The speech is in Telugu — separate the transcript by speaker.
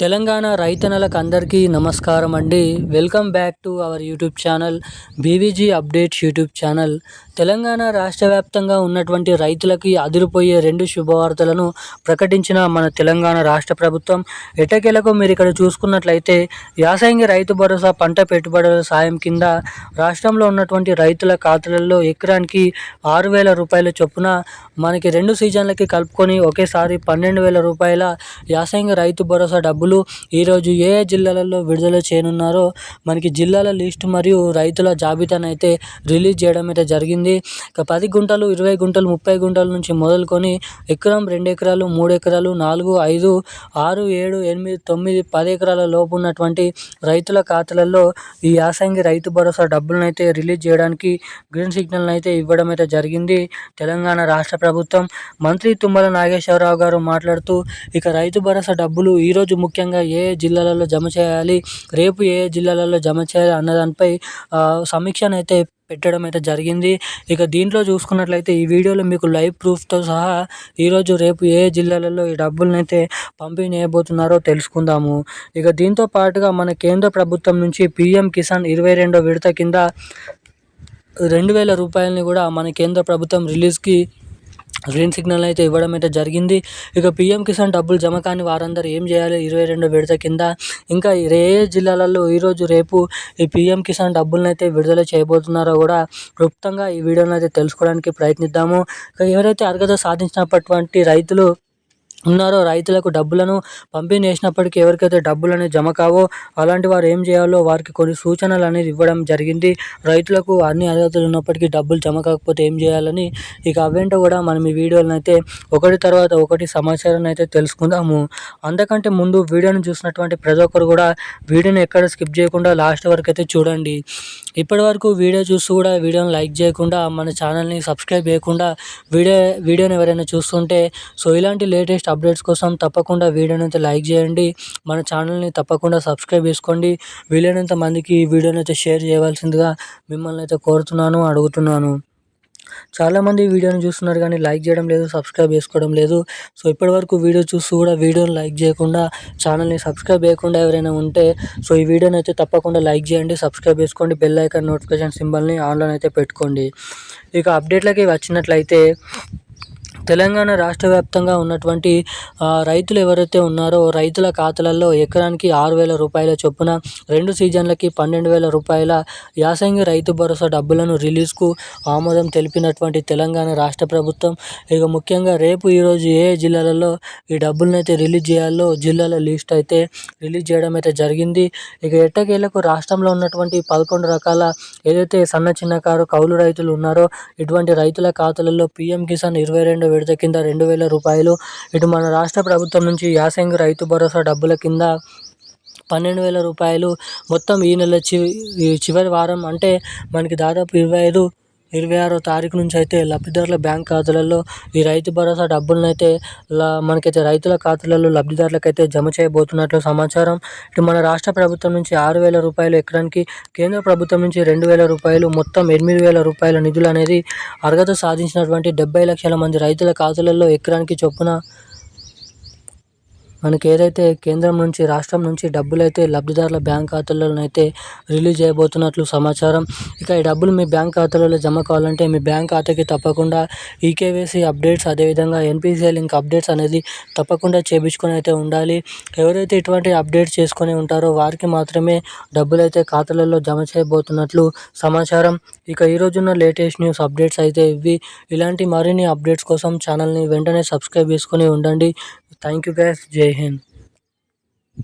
Speaker 1: తెలంగాణ రైతన్నలకు అందరికీ నమస్కారం అండి. Welcome back to our YouTube channel BVG updates YouTube channel. Telangana రాష్ట్ర వ్యాప్తంగా ఉన్నటువంటి రైతులకి అదిరిపోయే 2 శుభవార్తలను ప్రకటించిన మన తెలంగాణ రాష్ట్ర ప్రభుత్వం. ఎట్టకేలకు మీరు ఇక్కడ చూసుకున్నట్లయితే యాసంగి రైతు భరోసా పంట పెట్టుబడుల సాయం కింద రాష్ట్రంలో ఉన్నటువంటి రైతుల ఖాతాలలో ఎకరానికి 6,000 రూపాయల చొప్పున మనకి 2 సీజన్లకి కలుపుకొని ఒకేసారి 12,000 రూపాయల యాసంగి రైతు భరోసా డబ్బులు ఈరోజు ఏ జిల్లాలలో విడుదల చేయనున్నారో మనకి జిల్లాల లిస్ట్ మరియు రైతుల జాబితాను అయితే రిలీజ్ చేయడం అయితే జరిగింది. ఇక 10 గుంటలు, 20 గుంటలు, 30 గుంటల నుంచి మొదలుకొని ఎకరం, 2 ఎకరాలు, 3 ఎకరాలు, 4, 5, 6, 7, 8, 9, 10 ఎకరాల లోపు ఉన్నటువంటి రైతుల ఖాతాలలో ఈ యాసంగి రైతు భరోసా డబ్బులను అయితే రిలీజ్ చేయడానికి గ్రీన్ సిగ్నల్ అయితే ఇవ్వడం అయితే జరిగింది తెలంగాణ రాష్ట్ర ప్రభుత్వం. మంత్రి తుమ్మల నాగేశ్వరరావు గారు మాట్లాడుతూ ఇక రైతు భరోసా డబ్బులు ఈరోజు ముఖ్యంగా ఏ జిల్లాలలో జమ చేయాలి, రేపు ఏ జిల్లాలలో జమ చేయాలి అన్నదానిపై సమీక్షను అయితే పెట్టడం అయితే జరిగింది. ఇక దీంట్లో చూసుకున్నట్లయితే ఈ వీడియోలో మీకు లైవ్ ప్రూఫ్తో సహా ఈరోజు రేపు ఏ జిల్లాలలో ఈ డబ్బులను అయితే పంపిణీ చేయబోతున్నారో తెలుసుకుందాము. ఇక దీంతో పాటుగా మన కేంద్ర ప్రభుత్వం నుంచి పీఎం కిసాన్ 22వ విడత కింద 2,000 రూపాయలని కూడా మన కేంద్ర ప్రభుత్వం రిలీజ్కి గ్రీన్ సిగ్నల్ అయితే ఇవ్వడం అయితే జరిగింది. ఇక పీఎం కిసాన్ డబ్బులు జమ కాని వారందరూ ఏం చేయాలి 22వ విడత కింద, ఇంకా ఏ జిల్లాలలో ఈరోజు రేపు ఈ పీఎం కిసాన్ డబ్బులను అయితే విడుదల చేయబోతున్నారో కూడా క్లుప్తంగా ఈ వీడియోని అయితే తెలుసుకోవడానికి ప్రయత్నిద్దాము. ఇక ఎవరైతే అర్హత సాధించినటువంటి రైతులు ఉన్నారో రైతులకు డబ్బులను పంపిణీ చేసినప్పటికీ ఎవరికైతే డబ్బులు అనేది జమ కావో అలాంటి వారు ఏం చేయాలో వారికి కొన్ని సూచనలు అనేది ఇవ్వడం జరిగింది. రైతులకు అన్ని అర్హతలు ఉన్నప్పటికీ డబ్బులు జమ కాకపోతే ఏం చేయాలని, ఇక అవేంటో కూడా మనం ఈ వీడియోలను అయితే ఒకటి తర్వాత ఒకటి సమాచారాన్ని అయితే తెలుసుకుందాము. అంతకంటే ముందు వీడియోని చూసినటువంటి ప్రతి ఒక్కరు కూడా వీడియోని ఎక్కడ స్కిప్ చేయకుండా లాస్ట్ వరకు అయితే చూడండి. ఇప్పటి వరకు వీడియో చూస్తూ కూడా వీడియోని లైక్ చేయకుండా మన ఛానల్ని సబ్స్క్రైబ్ చేయకుండా వీడియోని ఎవరైనా చూస్తుంటే ఇలాంటి లేటెస్ట్ అప్డేట్స్ కోసం తప్పకుండా వీడియోని అయితే లైక్ చేయండి, మన ఛానల్ని తప్పకుండా సబ్స్క్రైబ్ చేసుకోండి. వీలైనంత మందికి ఈ వీడియోని అయితే షేర్ చేయవలసిందిగా మిమ్మల్ని అయితే కోరుతున్నాను, అడుగుతున్నాను. చాలామంది వీడియోని చూస్తున్నారు కానీ లైక్ చేయడం లేదు, సబ్స్క్రైబ్ చేసుకోవడం లేదు. ఇప్పటివరకు వీడియో చూస్తూ కూడా వీడియోని లైక్ చేయకుండా ఛానల్ని సబ్స్క్రైబ్ చేయకుండా ఎవరైనా ఉంటే ఈ వీడియోని అయితే తప్పకుండా లైక్ చేయండి, సబ్స్క్రైబ్ చేసుకోండి, బెల్ ఐకాన్ నోటిఫికేషన్ సింబల్ని ఆన్లో అయితే పెట్టుకోండి. ఇక అప్డేట్లకి వచ్చినట్లయితే తెలంగాణ రాష్ట్ర వ్యాప్తంగా ఉన్నటువంటి రైతులు ఎవరైతే ఉన్నారో రైతుల ఖాతాలలో ఎకరానికి 6,000 రూపాయల చొప్పున 2 సీజన్లకి 12,000 రూపాయల యాసంగి రైతు భరోసా డబ్బులను రిలీజ్కు ఆమోదం తెలిపినటువంటి తెలంగాణ రాష్ట్ర ప్రభుత్వం. ఇక ముఖ్యంగా రేపు ఈరోజు ఏ జిల్లాలలో ఈ డబ్బులను అయితే రిలీజ్ చేయాలో జిల్లాల లిస్ట్ అయితే రిలీజ్ చేయడం అయితే జరిగింది. ఇక ఎట్టకేలకు రాష్ట్రంలో ఉన్నటువంటి 11 రకాల ఏదైతే సన్న చిన్నకారు కౌలు రైతులు ఉన్నారో ఇటువంటి రైతుల ఖాతాలలో పీఎం కిసాన్ 22వ విడత కింద 2,000 రూపాయలు, ఇటు మన రాష్ట్ర ప్రభుత్వం నుంచి యాసంగి రైతు భరోసా డబ్బుల కింద 12,000 రూపాయలు మొత్తం ఈ నెల చివరి వారం అంటే మనకి దాదాపు 26వ తారీఖు నుంచి అయితే లబ్ధిదారుల బ్యాంక్ ఖాతాలలో ఈ రైతు భరోసా డబ్బులను అయితే మనకైతే రైతుల ఖాతాలలో లబ్ధిదారులకైతే జమ చేయబోతున్నట్లు సమాచారం. ఇటు మన రాష్ట్ర ప్రభుత్వం నుంచి 6,000 రూపాయలు ఎకరానికి, కేంద్ర ప్రభుత్వం నుంచి 2,000 రూపాయలు మొత్తం 8,000 రూపాయల నిధులు అనేది అర్హత సాధించినటువంటి 70 లక్షల మంది రైతుల ఖాతాలలో ఎకరానికి చొప్పున మనకి ఏదైతే కేంద్రం నుంచి రాష్ట్రం నుంచి డబ్బులు అయితే లబ్ధిదారుల బ్యాంక్ ఖాతాలలో అయితే రిలీజ్ చేయబోతున్నట్లు సమాచారం. ఇక ఈ డబ్బులు మీ బ్యాంక్ ఖాతాలలో జమ కావాలంటే మీ బ్యాంక్ ఖాతాకి తప్పకుండా ఈకేవైసీ అప్డేట్స్, అదేవిధంగా ఎన్పిసిఐ లింక్ అప్డేట్స్ అనేది తప్పకుండా చేయించుకొని అయితే ఉండాలి. ఎవరైతే ఇటువంటి అప్డేట్స్ చేసుకొని ఉంటారో వారికి మాత్రమే డబ్బులు అయితే ఖాతాలలో జమ చేయబోతున్నట్లు సమాచారం. ఇక ఈరోజున్న లేటెస్ట్ న్యూస్ అప్డేట్స్ అయితే ఇవి. ఇలాంటి మరిన్ని అప్డేట్స్ కోసం ఛానల్ని వెంటనే సబ్స్క్రైబ్ చేసుకొని ఉండండి. థ్యాంక్ యూ గైస్, జై హింద్.